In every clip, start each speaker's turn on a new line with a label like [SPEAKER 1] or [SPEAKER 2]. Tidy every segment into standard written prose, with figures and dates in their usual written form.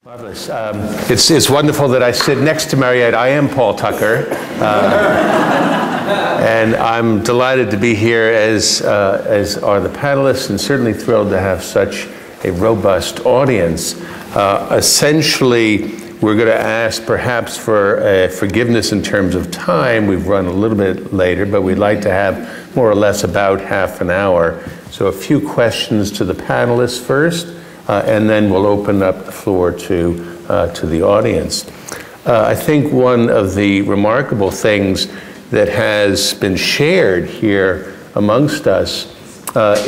[SPEAKER 1] Marvelous. It's wonderful that I sit next to Mariët. I am Paul Tucker, and I'm delighted to be here, as are the panelists, and certainly thrilled to have such a robust audience. Essentially, we're going to ask perhaps for forgiveness in terms of time. We've run a little bit later, but we'd like to have more or less about half an hour. So a few questions to the panelists first, and then we'll open up the floor to the audience. I think one of the remarkable things that has been shared here amongst us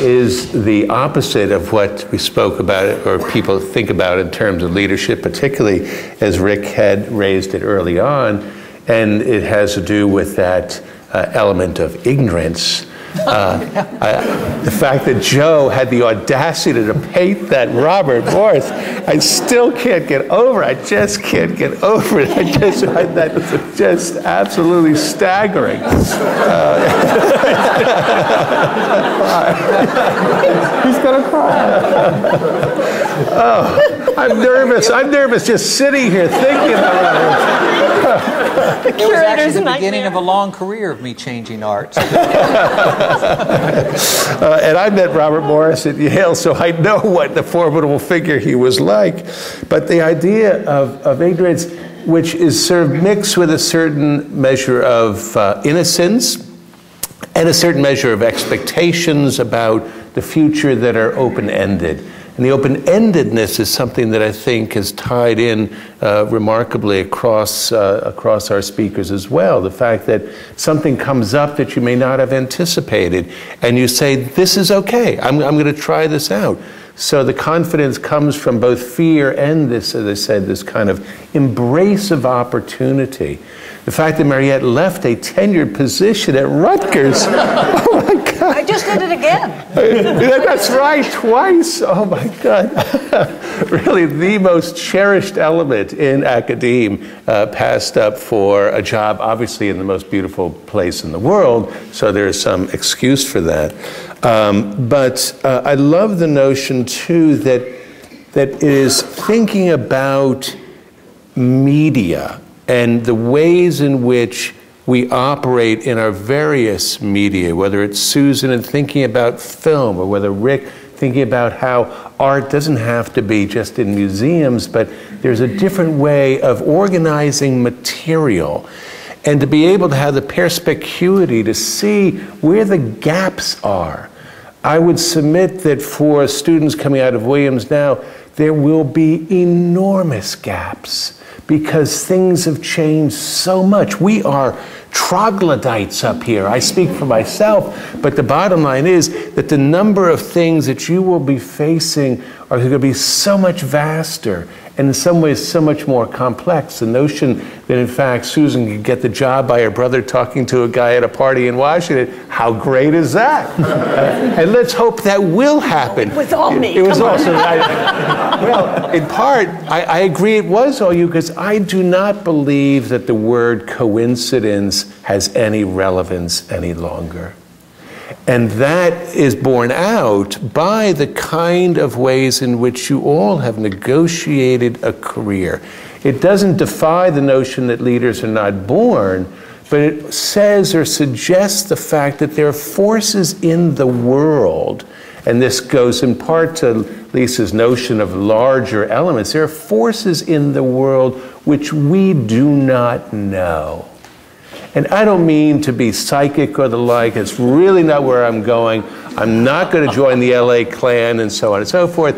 [SPEAKER 1] is the opposite of what we spoke about, or people think about in terms of leadership, particularly as Rick had raised it early on, and it has to do with that element of ignorance. The fact that Joe had the audacity to paint that Robert Morris, I still can't get over it. I just can't get over it. That's just absolutely staggering. He's gonna cry. Oh, I'm nervous. I'm nervous just sitting here thinking about it.
[SPEAKER 2] It was actually the beginning of a long career of me changing art.
[SPEAKER 1] And I met Robert Morris at Yale, so I know what the formidable figure he was like. But the idea of ignorance, which is sort of mixed with a certain measure of innocence and a certain measure of expectations about the future that are open-ended. And the open-endedness is something that I think is tied in remarkably across our speakers as well. The fact that something comes up that you may not have anticipated, and you say, this is okay, I'm going to try this out. So the confidence comes from both fear and this, as I said, this kind of embrace of opportunity. The fact that Mariët left a tenured position at Rutgers. Oh my God.
[SPEAKER 3] I just did it again.
[SPEAKER 1] That's right, twice. Oh my God. Really the most cherished element in academe, passed up for a job, obviously in the most beautiful place in the world, so there's some excuse for that. But I love the notion too that it is thinking about media and the ways in which we operate in our various media, whether it's Susan and thinking about film, or whether Rick thinking about how art doesn't have to be just in museums, but there's a different way of organizing material. And to be able to have the perspicuity to see where the gaps are. I would submit that for students coming out of Williams now, there will be enormous gaps, because things have changed so much. We are troglodytes up here. I speak for myself, but the bottom line is that the number of things that you will be facing are going to be so much vaster, and in some ways so much more complex. The notion that in fact Susan could get the job by her brother talking to a guy at a party in Washington, how great is that? And let's hope that will happen.
[SPEAKER 3] It was all me.
[SPEAKER 1] It was also, well, in part, I agree it was all you, because I do not believe that the word coincidence has any relevance any longer. And that is borne out by the kind of ways in which you all have negotiated a career. It doesn't defy the notion that leaders are not born, but it says or suggests the fact that there are forces in the world, and this goes in part to Lisa's notion of larger elements. There are forces in the world which we do not know. And I don't mean to be psychic or the like. It's really not where I'm going. I'm not going to join the LA Klan and so on and so forth.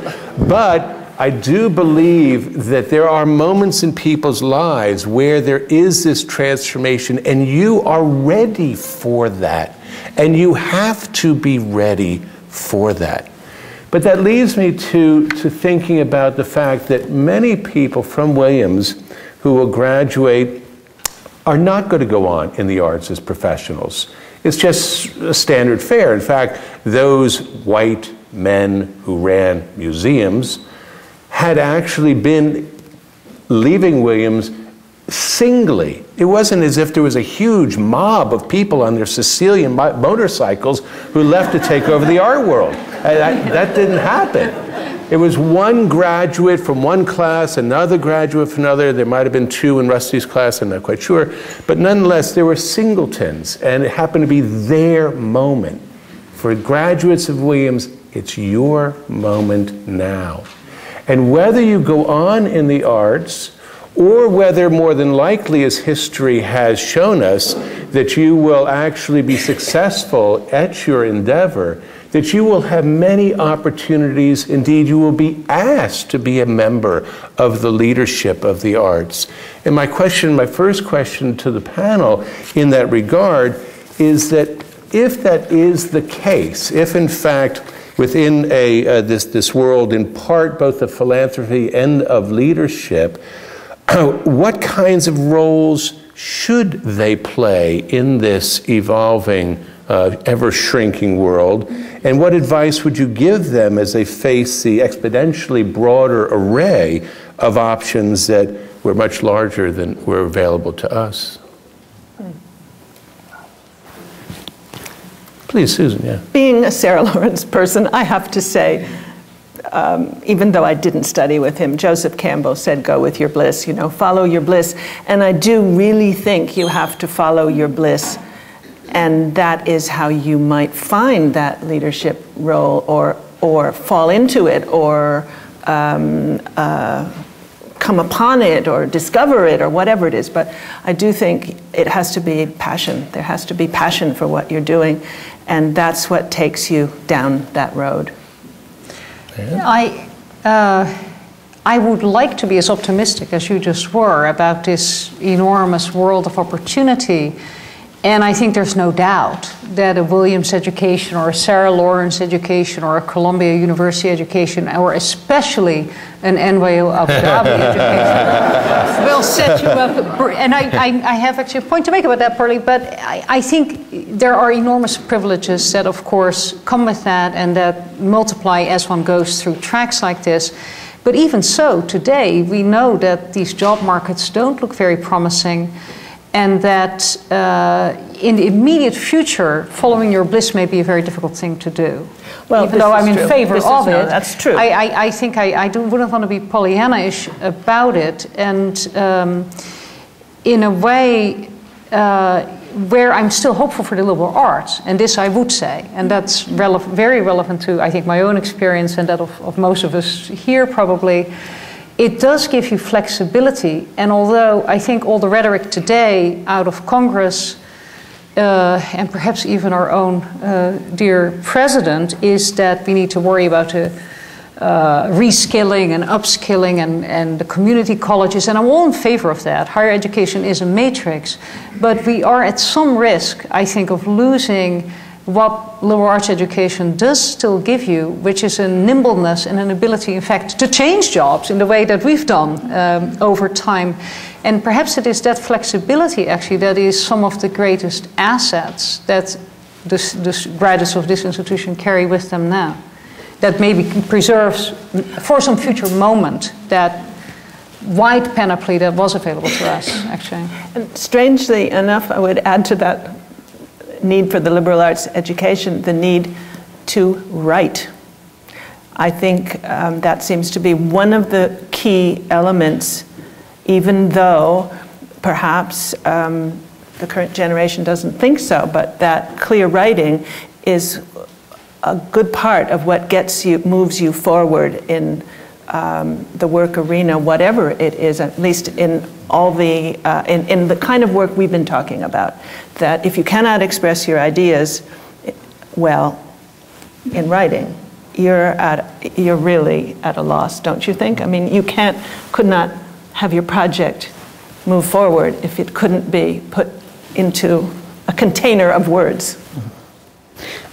[SPEAKER 1] But I do believe that there are moments in people's lives where there is this transformation, and you are ready for that. And you have to be ready for that. But that leads me to thinking about the fact that many people from Williams who will graduate are not going to go on in the arts as professionals. It's just a standard fare. In fact, those white men who ran museums had actually been leaving Williams singly. It wasn't as if there was a huge mob of people on their Sicilian motorcycles who left to take over the art world. That didn't happen. It was one graduate from one class, another graduate from another. There might have been two in Rusty's class, I'm not quite sure. But nonetheless, there were singletons, and it happened to be their moment. For graduates of Williams, it's your moment now. And whether you go on in the arts, or whether more than likely, as history has shown us, that you will actually be successful at your endeavor, that you will have many opportunities. Indeed, you will be asked to be a member of the leadership of the arts. And my first question to the panel in that regard is that if that is the case, if in fact within this world, in part both of philanthropy and of leadership, what kinds of roles should they play in this evolving, ever-shrinking world? And what advice would you give them as they face the exponentially broader array of options that were much larger than were available to us? Please, Susan, yeah.
[SPEAKER 3] Being a Sarah Lawrence person, I have to say, even though I didn't study with him, Joseph Campbell said, go with your bliss, follow your bliss. And I do really think you have to follow your bliss. And that is how you might find that leadership role or fall into it or come upon it or discover it or whatever it is. But I do think it has to be passion. There has to be passion for what you're doing. And that's what takes you down that road.
[SPEAKER 2] Yeah. I would like to be as optimistic as you just were about this enormous world of opportunity. And I think there's no doubt that a Williams education or a Sarah Lawrence education or a Columbia University education or especially an NYU Abu Dhabi education will set you up. And I have actually a point to make about that, Pearlie, but I think there are enormous privileges that of course come with that and that multiply as one goes through tracks like this. But even so, today we know that these job markets don't look very promising. And that in the immediate future, following your bliss may be a very difficult thing to do. Well, even though I'm in favor of it,
[SPEAKER 3] that's true.
[SPEAKER 2] I think I wouldn't want to be Pollyanna-ish about it. And in a way where I'm still hopeful for the liberal arts, and this I would say, and that's very relevant to, I think, my own experience and that of most of us here probably. It does give you flexibility, and although I think all the rhetoric today out of Congress and perhaps even our own dear president is that we need to worry about reskilling and upskilling and the community colleges, and I'm all in favor of that. Higher education is a matrix, but we are at some risk, I think, of losing what liberal arts education does still give you, which is a nimbleness and an ability, in fact, to change jobs in the way that we've done over time. And perhaps it is that flexibility, actually, that is some of the greatest assets that the graduates of this institution carry with them now. That maybe preserves, for some future moment, that wide panoply that was available to us, actually.
[SPEAKER 3] And strangely enough, I would add to that need for the liberal arts education, the need to write. I think that seems to be one of the key elements, even though perhaps the current generation doesn't think so, but that clear writing is a good part of what moves you forward in the work arena, whatever it is, at least in all the in the kind of work we've been talking about. That if you cannot express your ideas well in writing, you're really at a loss, don't you think? I mean, you could not have your project move forward if it couldn't be put into a container of words.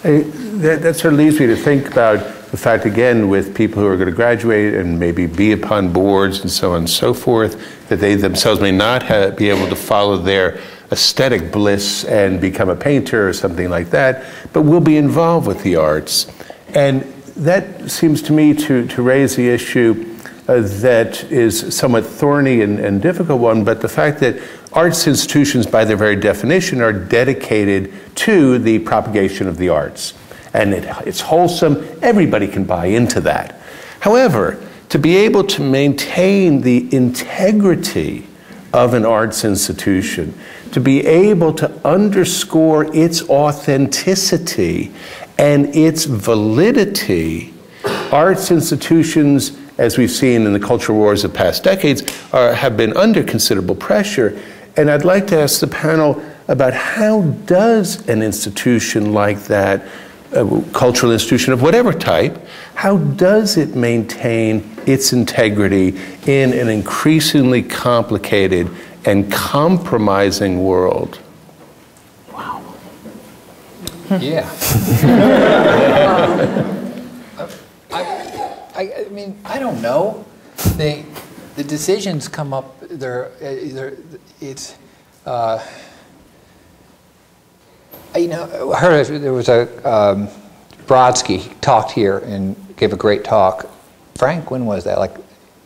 [SPEAKER 1] That sort of leads me to think about the fact, again, with people who are going to graduate and maybe be upon boards and so on and so forth, that they themselves may not be able to follow their aesthetic bliss and become a painter or something like that, but will be involved with the arts. And that seems to me to raise the issue that is somewhat thorny and difficult one, but the fact that arts institutions, by their very definition, are dedicated to the propagation of the arts. And it's wholesome. Everybody can buy into that. However, to be able to maintain the integrity of an arts institution, to be able to underscore its authenticity and its validity, arts institutions, as we've seen in the cultural wars of past decades, have been under considerable pressure. And I'd like to ask the panel about how does an institution like that, a cultural institution of whatever type, how does it maintain its integrity in an increasingly complicated and compromising world?
[SPEAKER 4] Wow. Yeah. I mean, I don't know. The decisions come up. It's. You know, I heard there was a Brodsky talked here and gave a great talk. Frank, when was that? Like,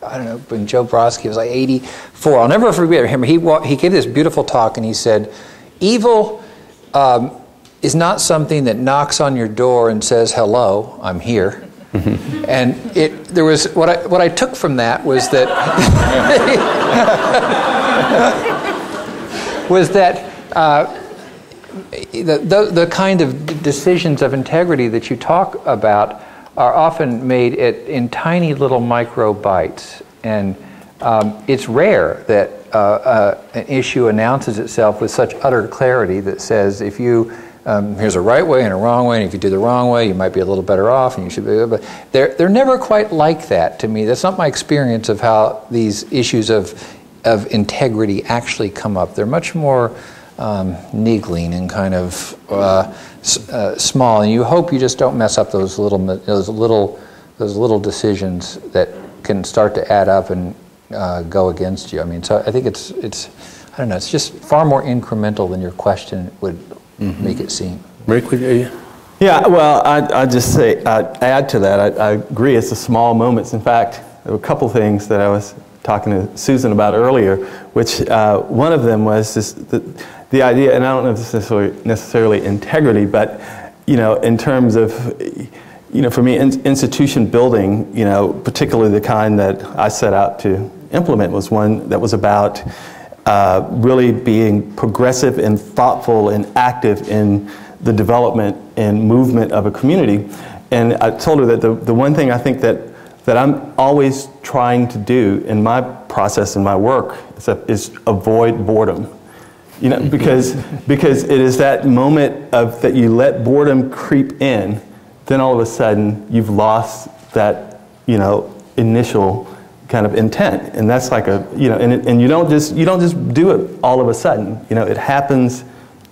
[SPEAKER 4] I don't know, when Joe Brodsky was like 84. I'll never forget him. He gave this beautiful talk and he said, evil is not something that knocks on your door and says, hello, I'm here. And there was what I took from that was that the kind of decisions of integrity that you talk about are often made in tiny little micro bites, and it's rare that an issue announces itself with such utter clarity that says, if you here's a right way and a wrong way, and if you do the wrong way, you might be a little better off, and you should be. But they're never quite like that to me. That's not my experience of how these issues of integrity actually come up. They're much more niggling and kind of small, and you hope you just don't mess up those little decisions that can start to add up and go against you. I mean, so I think it's I don't know. It's just far more incremental than your question would make it seem.
[SPEAKER 1] Rick, would you?
[SPEAKER 5] Yeah, well, I just say, I'd add to that. I agree. It's the small moments. In fact, there were a couple things that I was talking to Susan about earlier, which one of them was the idea, and I don't know if this is necessarily integrity, but in terms of, for me, institution building, particularly the kind that I set out to implement, was one that was about really being progressive and thoughtful and active in the development and movement of a community. And I told her that the one thing I think that I'm always trying to do in my process and my work is avoid boredom. Because it is that moment that you let boredom creep in, then all of a sudden you've lost that initial kind of intent, and that's like and you don't just do it all of a sudden. It happens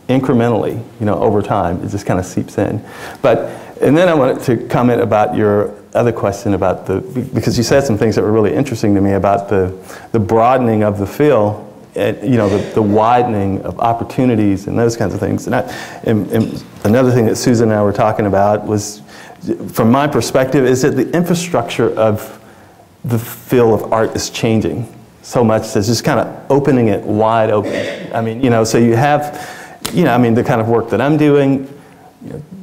[SPEAKER 5] incrementally, over time. It just kind of seeps in. And then I wanted to comment about your other question about because you said some things that were really interesting to me about the broadening of the field, and the widening of opportunities and those kinds of things. And another thing that Susan and I were talking about was, from my perspective, is that the infrastructure of the field of art is changing so much that it's just kind of opening it wide open. I mean, so you have, the kind of work that I'm doing,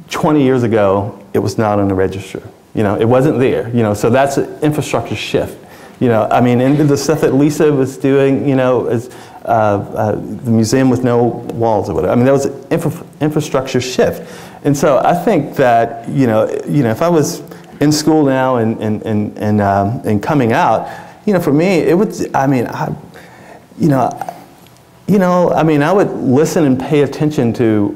[SPEAKER 5] 20 years ago, it was not on the register. It wasn't there. So that's an infrastructure shift. And the stuff that Lisa was doing, is the museum with no walls or whatever. I mean, that was an infrastructure shift. And so I think that, if I was in school now and coming out, for me, it would, I would listen and pay attention to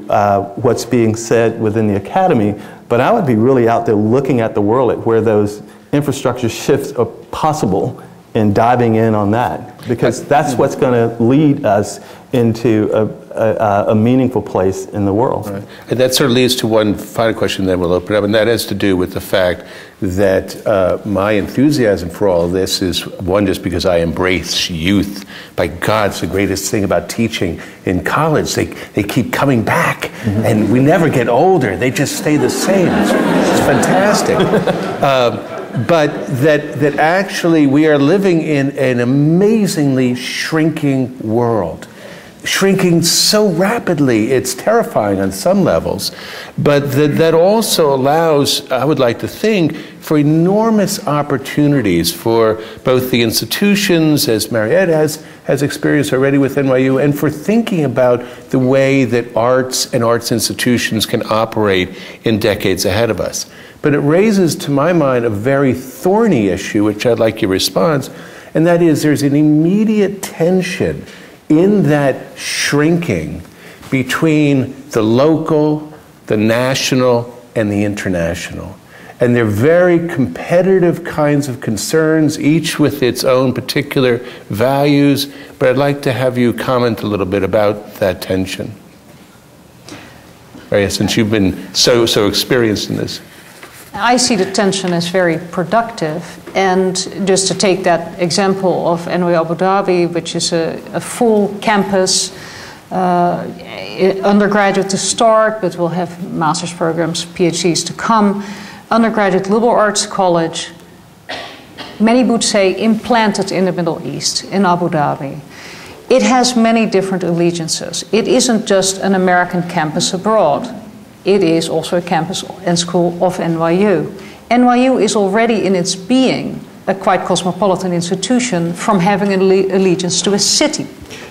[SPEAKER 5] what's being said within the academy, but I would be really out there looking at the world at where those infrastructure shifts are possible and diving in on that, because that's what's going to lead us into a meaningful place in the world.
[SPEAKER 1] Right. And that sort of leads to one final question, then we'll open it up, and that has to do with the fact that my enthusiasm for all of this is, one, just because I embrace youth. By God, it's the greatest thing about teaching in college. They keep coming back, and we never get older. They just stay the same. It's fantastic. But that actually we are living in an amazingly shrinking world. shrinking so rapidly, it's terrifying on some levels. But that also allows, I would like to think, for enormous opportunities for both the institutions, as Mariët has experienced already with NYU, and for thinking about the way that arts and arts institutions can operate in decades ahead of us. But it raises, to my mind, a very thorny issue, which I'd like your response, and that is there's an immediate tension in that shrinking between the local, the national, and the international. And they're very competitive kinds of concerns, each with its own particular values. But I'd like to have you comment a little bit about that tension. Mariët, since you've been so experienced in this.
[SPEAKER 2] I see the tension as very productive. And just to take that example of NYU Abu Dhabi, which is a full campus, undergraduate to start, but we'll have master's programs, PhDs to come. Undergraduate liberal arts college, many would say implanted in the Middle East, in Abu Dhabi. It has many different allegiances. It isn't just an American campus abroad. It is also a campus and school of NYU. NYU is already in its being a quite cosmopolitan institution from having an allegiance to a city,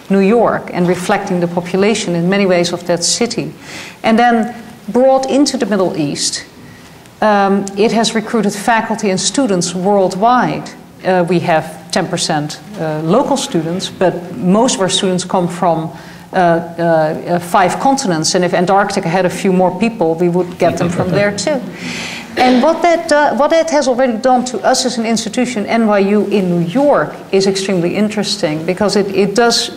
[SPEAKER 2] New York, and reflecting the population in many ways of that city. And then brought into the Middle East, it has recruited faculty and students worldwide. We have 10% local students, but most of our students come from 5 continents, and if Antarctica had a few more people, we would get them from there too. And what that has already done to us as an institution, NYU in New York, is extremely interesting, because it does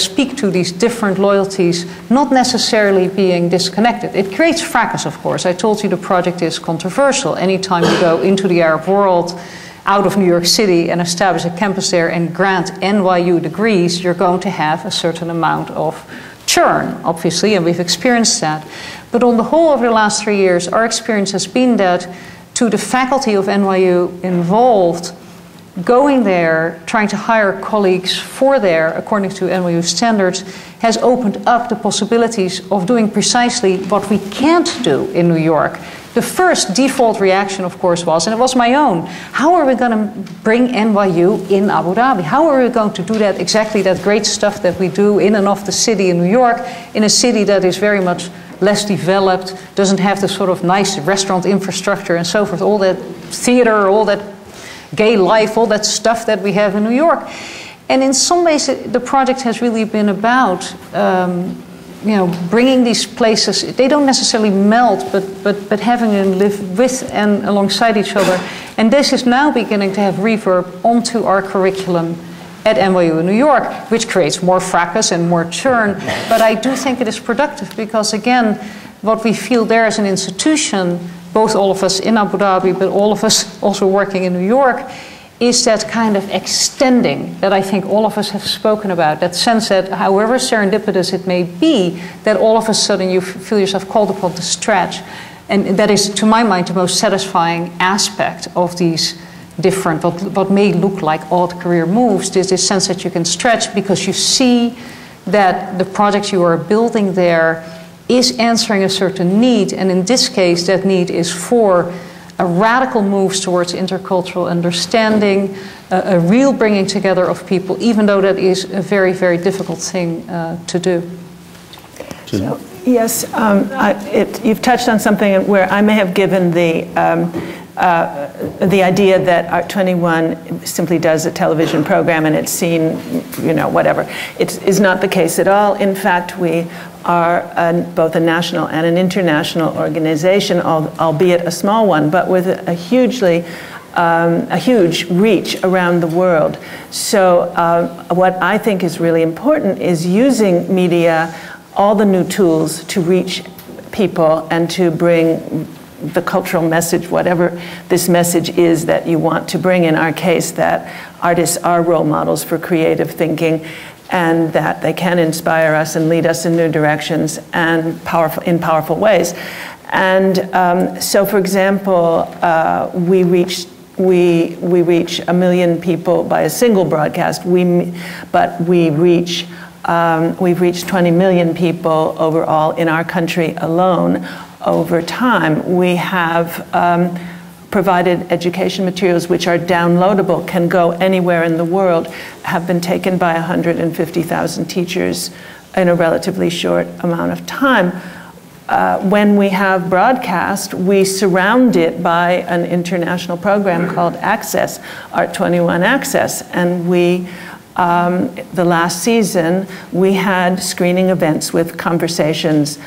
[SPEAKER 2] speak to these different loyalties, not necessarily being disconnected. It creates fracas, of course. I told you the project is controversial. Anytime you go into the Arab world, out of New York City, and establish a campus there and grant NYU degrees, you're going to have a certain amount of churn, obviously, and we've experienced that. But on the whole, over the last 3 years, our experience has been that to the faculty of NYU involved, going there, trying to hire colleagues for there, according to NYU standards, has opened up the possibilities of doing precisely what we can't do in New York. The first default reaction, of course, was, and it was my own, how are we going to bring NYU in Abu Dhabi? How are we going to do that, exactly that great stuff that we do in and of the city in New York, in a city that is very much less developed, doesn't have the sort of nice restaurant infrastructure and so forth, all that theater, all that gay life, all that stuff that we have in New York. And in some ways, the project has really been about bringing these places, they don't necessarily melt, but having them live with and alongside each other. And this is now beginning to have reverb onto our curriculum at NYU in New York, which creates more fracas and more churn. But I do think it is productive, because again, what we feel there as an institution, both all of us in Abu Dhabi, but all of us also working in New York, is that kind of extending that I think all of us have spoken about, that sense that however serendipitous it may be, that all of a sudden you feel yourself called upon to stretch. And that is, to my mind, the most satisfying aspect of these different, what may look like odd career moves, is this sense that you can stretch because you see that the project you are building there is answering a certain need, and in this case that need is for a radical move towards intercultural understanding, a real bringing together of people, even though that is a very, very difficult thing to do.
[SPEAKER 3] So, yes, you've touched on something where I may have given the idea that R21 simply does a television program and it's seen, whatever. It is not the case at all. In fact, we are both a national and an international organization, albeit a small one, but with a huge reach around the world. So what I think is really important is using media, all the new tools to reach people and to bring the cultural message, whatever this message is that you want to bring. In our case, that artists are role models for creative thinking, and that they can inspire us and lead us in new directions and in powerful ways. And so, for example, we reach 1 million people by a single broadcast, but we reach We've reached 20 million people overall in our country alone. Over time, we have provided education materials which are downloadable, can go anywhere in the world, have been taken by 150,000 teachers in a relatively short amount of time. When we have broadcast, we surround it by an international program called Access, R21 Access, and we, the last season, we had screening events with conversations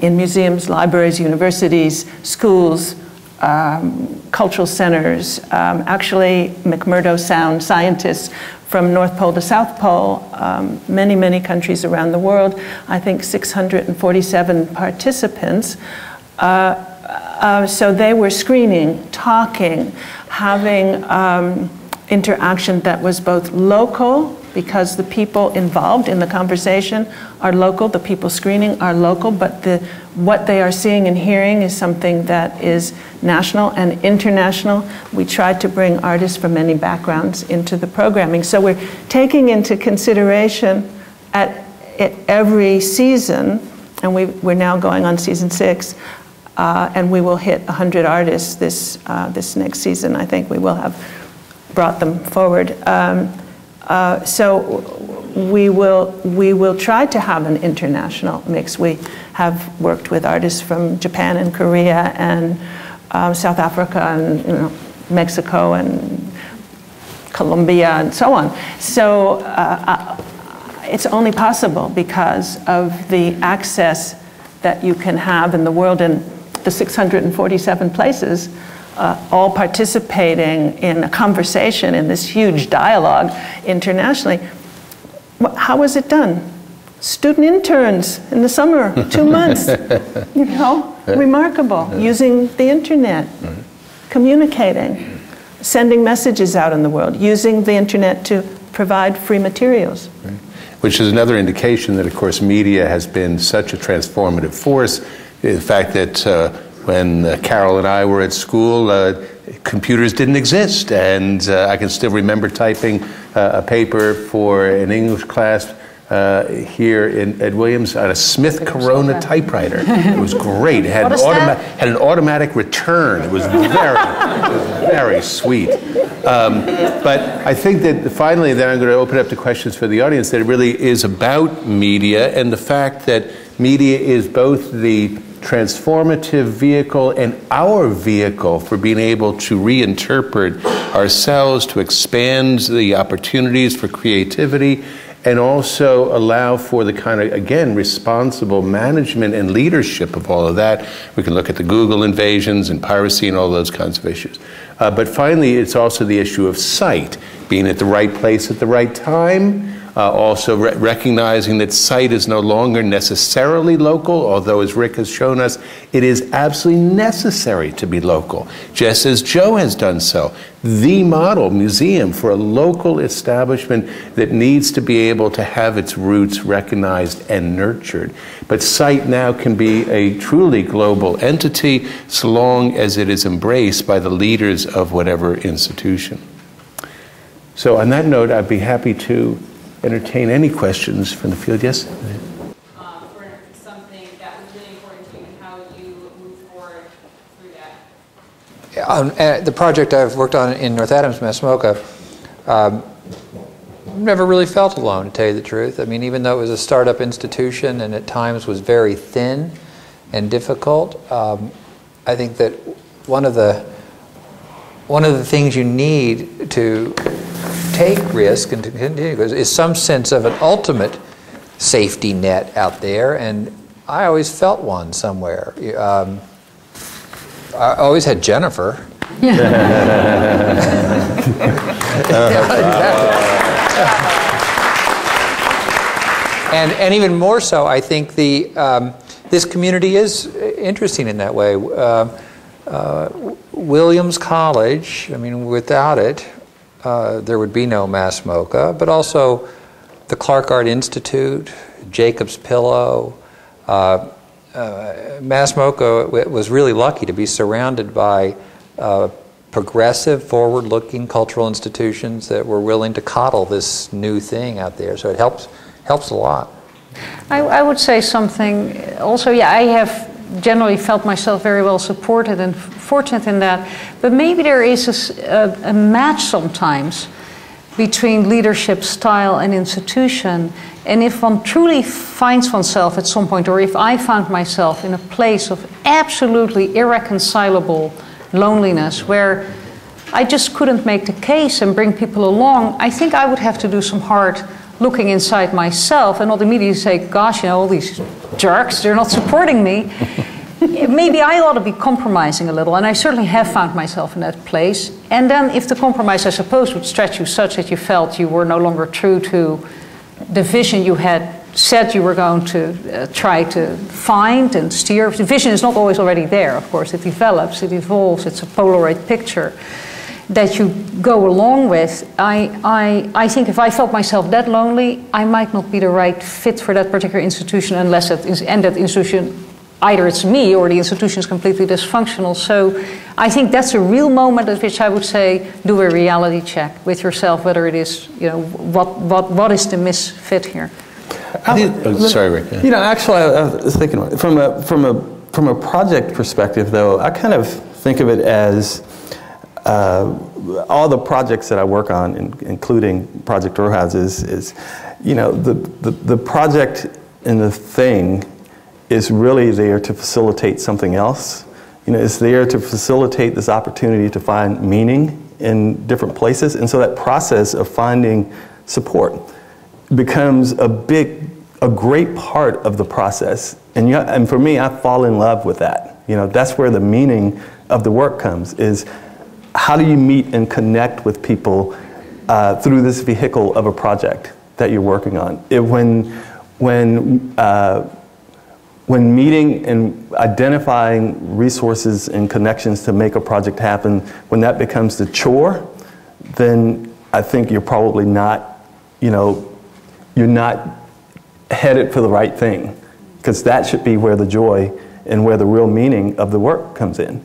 [SPEAKER 3] in museums, libraries, universities, schools, cultural centers, actually McMurdo Sound scientists from North Pole to South Pole, many, many countries around the world, I think 647 participants. So they were screening, talking, having interaction that was both local, because the people involved in the conversation are local, the people screening are local, but what they are seeing and hearing is something that is national and international. We tried to bring artists from many backgrounds into the programming. So we're taking into consideration at every season, and we're now going on season 6, and we will hit 100 artists this next season. I think we will have brought them forward. So we will try to have an international mix. We have worked with artists from Japan and Korea and South Africa and Mexico and Colombia and so on. So it's only possible because of the access that you can have in the world and the 647 places all participating in a conversation in this huge dialogue internationally. How was it done? Student interns in the summer, 2 months, remarkable, using the internet, communicating, sending messages out in the world, using the internet to provide free materials.
[SPEAKER 1] Which is another indication that, of course, media has been such a transformative force. The fact that when Carol and I were at school, computers didn't exist, and I can still remember typing a paper for an English class here at Williams on a Smith Corona typewriter. It was great. It had, an automatic return. It was very sweet. But I think that finally, then I'm going to open up to questions for the audience, that it really is about media and the fact that media is both the transformative vehicle and our vehicle for being able to reinterpret ourselves, to expand the opportunities for creativity, and also allow for the kind of, again, responsible management and leadership of all of that. We can look at the Google invasions and piracy and all those kinds of issues. But finally, it's also the issue of sight, being at the right place at the right time. Also recognizing that sight is no longer necessarily local, although as Rick has shown us, it is absolutely necessary to be local, just as Joe has done so. The model museum for a local establishment that needs to be able to have its roots recognized and nurtured. But sight now can be a truly global entity so long as it is embraced by the leaders of whatever institution. So on that note, I'd be happy to entertain any questions from the field. Yes?
[SPEAKER 6] For something that was really important to you and how you move forward through that.
[SPEAKER 4] The project I've worked on in North Adams, Mass MoCA, never really felt alone, to tell you the truth. I mean, even though it was a startup institution and at times was very thin and difficult, I think that one of the things you need to take risk and to continue is some sense of an ultimate safety net out there, and I always felt one somewhere. I always had Jennifer. And even more so, I think this community is interesting in that way. Williams College, I mean, without it, there would be no Mass MoCA, but also the Clark Art Institute, Jacob's Pillow. Mass MoCA was really lucky to be surrounded by progressive, forward-looking cultural institutions that were willing to coddle this new thing out there. So it helps helps a lot.
[SPEAKER 2] I would say something also, yeah, I have generally felt myself very well supported and fortunate in that, but maybe there is a match sometimes between leadership style and institution, and if one truly finds oneself at some point, or if I found myself in a place of absolutely irreconcilable loneliness where I just couldn't make the case and bring people along, I think I would have to do some hard looking inside myself and not immediately say, gosh, you know, all these jerks, they're not supporting me. Maybe I ought to be compromising a little, and I certainly have found myself in that place. And then if the compromise, I suppose, would stretch you such that you felt you were no longer true to the vision you had said you were going to try to find and steer. The vision is not always already there, of course. It develops, it evolves, it's a Polaroid picture that you go along with. I think if I felt myself that lonely, I might not be the right fit for that particular institution unless that institution, either it's me or the institution is completely dysfunctional. So I think that's a real moment at which I would say, do a reality check with yourself, whether it is, you know, what is the misfit here.
[SPEAKER 1] Sorry, Rick. Yeah.
[SPEAKER 5] You know, actually, I was thinking from a project perspective, though, I kind of think of it as all the projects that I work on, including Project Row Houses, is, you know, the project and the thing is really there to facilitate something else. You know, it's there to facilitate this opportunity to find meaning in different places, and so that process of finding support becomes a great part of the process. And for me, I fall in love with that. You know, that's where the meaning of the work comes, is how do you meet and connect with people through this vehicle of a project that you're working on? When meeting and identifying resources and connections to make a project happen, when that becomes the chore, then I think you're probably not, you know, you're not headed for the right thing, because that should be where the joy and where the real meaning of the work comes in.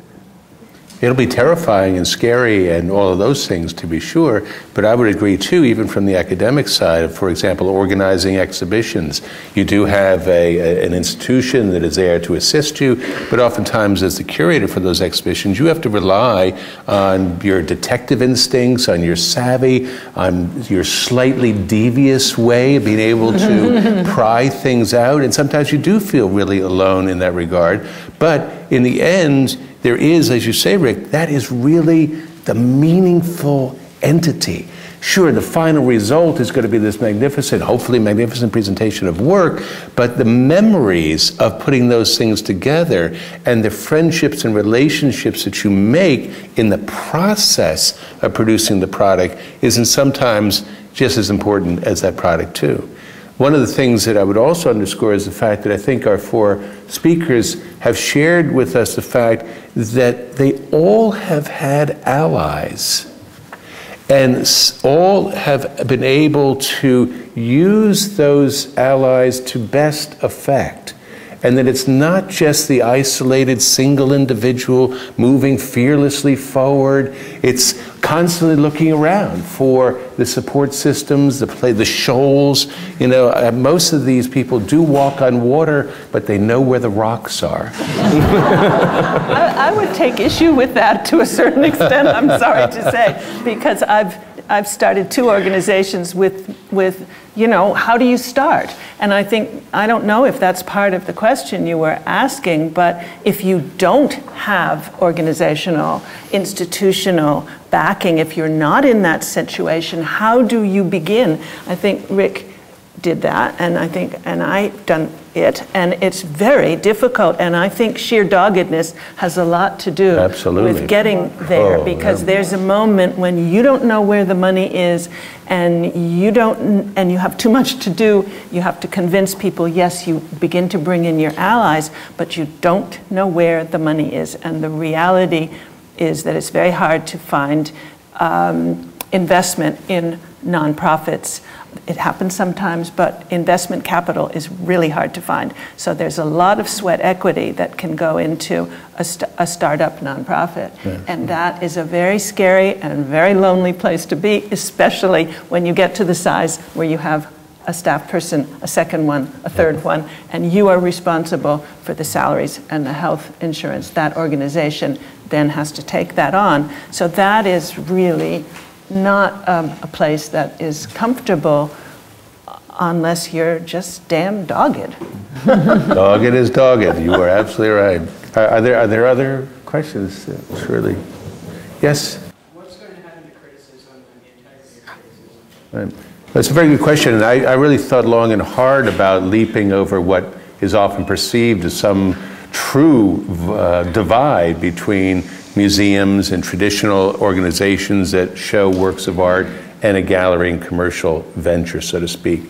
[SPEAKER 1] It'll be terrifying and scary and all of those things, to be sure, but I would agree too, even from the academic side of, for example, organizing exhibitions. You do have an institution that is there to assist you, but oftentimes as the curator for those exhibitions, you have to rely on your detective instincts, on your savvy, on your slightly devious way of being able to pry things out, and sometimes you do feel really alone in that regard, but in the end, there is, as you say, Rick, that is really the meaningful entity. Sure, the final result is going to be this magnificent, hopefully magnificent presentation of work, but the memories of putting those things together and the friendships and relationships that you make in the process of producing the product isn't sometimes just as important as that product too. One of the things that I would also underscore is the fact that I think our four speakers have shared with us the fact that they all have had allies and all have been able to use those allies to best effect. And that it's not just the isolated single individual moving fearlessly forward. It's constantly looking around for the support systems, the shoals. You know, most of these people do walk on water, but they know where the rocks are.
[SPEAKER 3] I would take issue with that to a certain extent, I'm sorry to say, because I've started two organizations with you know, how do you start? And I don't know if that's part of the question you were asking, but if you don't have organizational, institutional backing, if you're not in that situation, how do you begin? I think Rick did that, and I've done it, and it's very difficult, and I think sheer doggedness has a lot to do with getting there, because there's a moment when you don't know where the money is, and you have too much to do. You have to convince people. Yes, you begin to bring in your allies, but you don't know where the money is, and the reality is that it's very hard to find investment in nonprofits. It happens sometimes, but investment capital is really hard to find. So there's a lot of sweat equity that can go into a startup nonprofit. Yeah. And that is a very scary and very lonely place to be, especially when you get to the size where you have a staff person, a second one, a third one, and you are responsible for the salaries and the health insurance. That organization then has to take that on. So that is really not a place that is comfortable unless you're just damn dogged.
[SPEAKER 1] Dogged is dogged. You are absolutely right. Are there other questions? Surely. Yes?
[SPEAKER 7] What's going to happen to criticism and the integrity of criticism?
[SPEAKER 1] Right. That's a very good question, and I really thought long and hard about leaping over what is often perceived as some true divide between museums and traditional organizations that show works of art and a gallery and commercial venture, so to speak.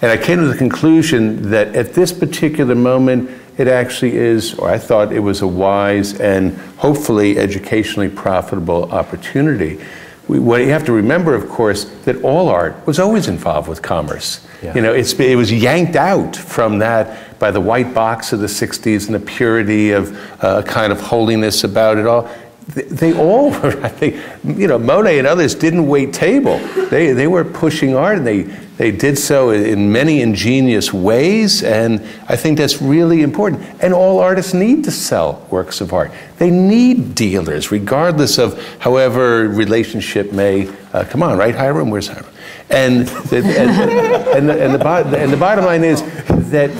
[SPEAKER 1] And I came to the conclusion that at this particular moment, it actually is, or I thought it was a wise and hopefully educationally profitable opportunity. What you have to remember, of course, that all art was always involved with commerce. Yeah. You know, it was yanked out from that by the white box of the 60s and the purity of kind of holiness about it all. They all were, I think, you know, Monet and others didn't wait table. They were pushing art, and they did so in many ingenious ways, and I think that's really important. And all artists need to sell works of art. They need dealers, regardless of however relationship may come on, right, Hiram? Where's Hiram? And the bottom line is that,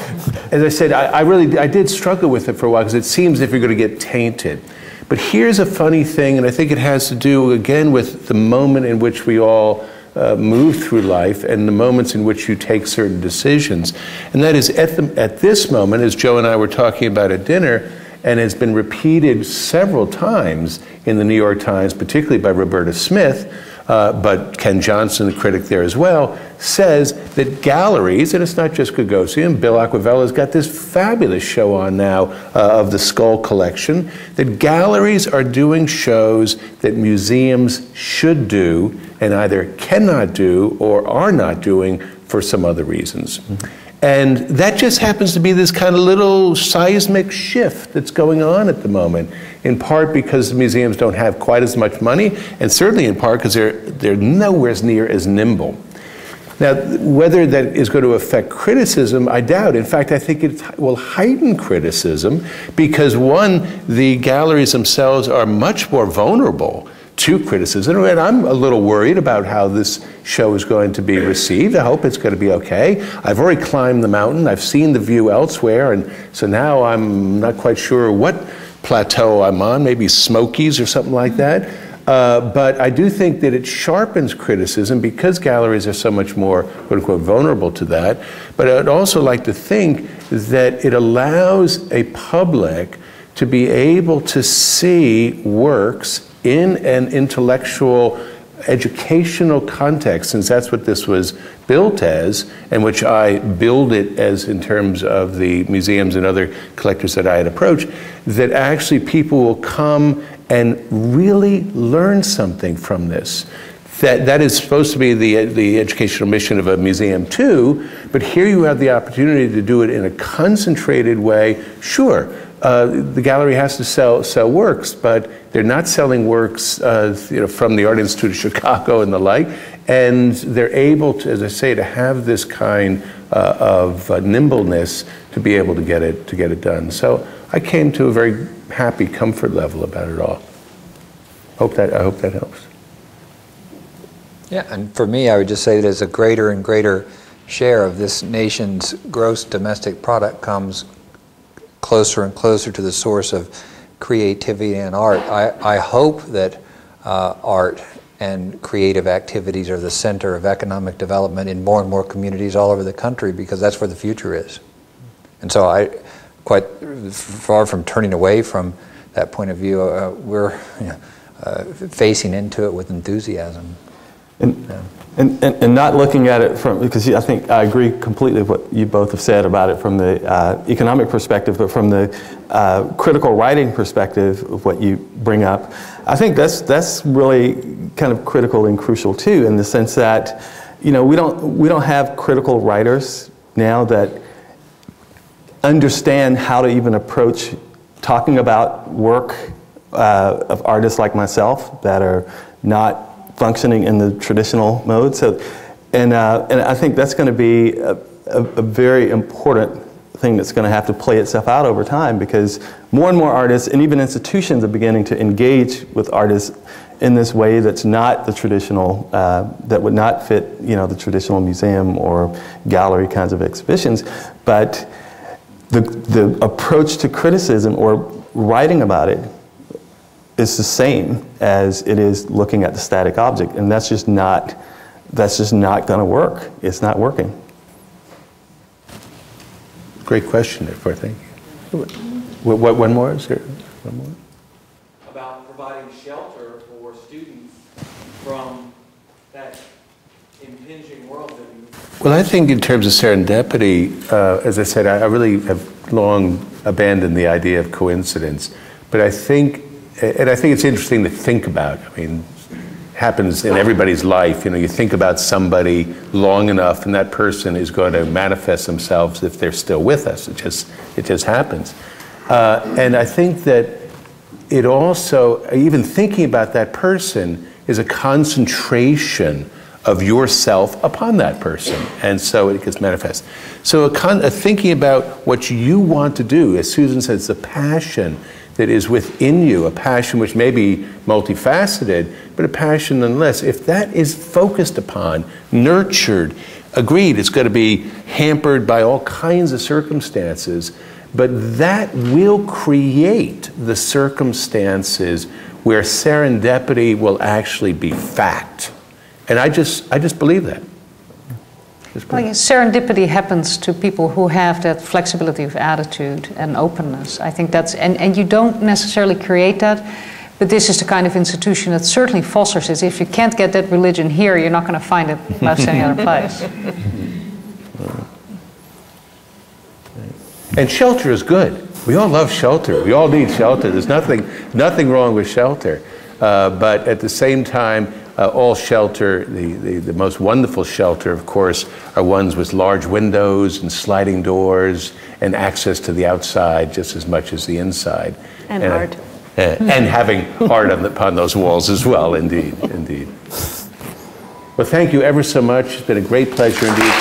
[SPEAKER 1] as I said, I did struggle with it for a while, because it seems as if you're going to get tainted. But here's a funny thing, and I think it has to do, again, with the moment in which we all move through life and the moments in which you take certain decisions. And that is, at this moment, as Joe and I were talking about at dinner, and has been repeated several times in the New York Times, particularly by Roberta Smith, but Ken Johnson, the critic there as well, says that galleries, and it's not just Gagosian, Bill Acquivella's got this fabulous show on now of the Skull Collection, that galleries are doing shows that museums should do and either cannot do or are not doing for some other reasons. Mm-hmm. And that just happens to be this kind of little seismic shift that's going on at the moment, in part because the museums don't have quite as much money, and certainly in part because they're nowhere near as nimble. Now, whether that is going to affect criticism, I doubt. In fact, I think it will heighten criticism because, one, the galleries themselves are much more vulnerable to criticism, and I'm a little worried about how this show is going to be received. I hope it's going to be okay. I've already climbed the mountain. I've seen the view elsewhere, and so now I'm not quite sure what plateau I'm on, maybe Smokies or something like that. But I do think that it sharpens criticism because galleries are so much more, quote unquote, vulnerable to that. But I'd also like to think that it allows a public to be able to see works in an intellectual, educational context, since that's what this was built as, and which I build it as in terms of the museums and other collectors that I had approached, that actually people will come and really learn something from this. That is supposed to be the educational mission of a museum too, but here you have the opportunity to do it in a concentrated way. Sure, the gallery has to sell works, but they're not selling works from the Art Institute of Chicago and the like, and they're able to, as I say, to have this kind of nimbleness to be able to get it done. So I came to a very happy comfort level about it all. I hope that helps.
[SPEAKER 4] Yeah, and for me, I would just say that as a greater and greater share of this nation's gross domestic product comes closer and closer to the source of creativity and art, I hope that art and creative activities are the center of economic development in more and more communities all over the country, because that's where the future is. And so I, quite far from turning away from that point of view, we're facing into it with enthusiasm.
[SPEAKER 5] And not looking at it from, because I think I agree completely with what you both have said about it from the economic perspective, but from the critical writing perspective of what you bring up, I think that's really kind of critical and crucial too, in the sense that, we don't have critical writers now that understand how to even approach talking about work of artists like myself that are not functioning in the traditional mode. So And I think that's going to be a very important thing that's going to have to play itself out over time, because more and more artists and even institutions are beginning to engage with artists in this way that's not the traditional, that would not fit, you know, the traditional museum or gallery kinds of exhibitions. But the approach to criticism or writing about it is the same as it is looking at the static object, and that's just not going to work. It's not working.
[SPEAKER 1] Great question, therefore, thank you. What, one more? Is there one more?
[SPEAKER 7] About providing shelter for students from that impinging world that you...
[SPEAKER 1] Well, I think in terms of serendipity, as I said, I really have long abandoned the idea of coincidence. But I think it's interesting to think about. I mean, it happens in everybody's life. You know, you think about somebody long enough, and that person is going to manifest themselves if they're still with us. It just happens. And I think that it also, even thinking about that person, is a concentration of yourself upon that person, and so it gets manifest. So thinking about what you want to do, as Susan says, the passion that is within you, a passion which may be multifaceted, but a passion nonetheless, if that is focused upon, nurtured, agreed, it's going to be hampered by all kinds of circumstances, but that will create the circumstances where serendipity will actually be fact. And I just believe that.
[SPEAKER 2] Well, serendipity happens to people who have that flexibility of attitude and openness. I think that's, and you don't necessarily create that, but this is the kind of institution that certainly fosters it. If you can't get that religion here, you're not going to find it much any other place.
[SPEAKER 1] And shelter is good. We all love shelter. We all need shelter. There's nothing wrong with shelter. But at the same time, all shelter, the most wonderful shelter, of course, are ones with large windows and sliding doors and access to the outside just as much as the inside.
[SPEAKER 3] And art.
[SPEAKER 1] And having art upon those walls as well, indeed, indeed. Well, thank you ever so much. It's been a great pleasure indeed.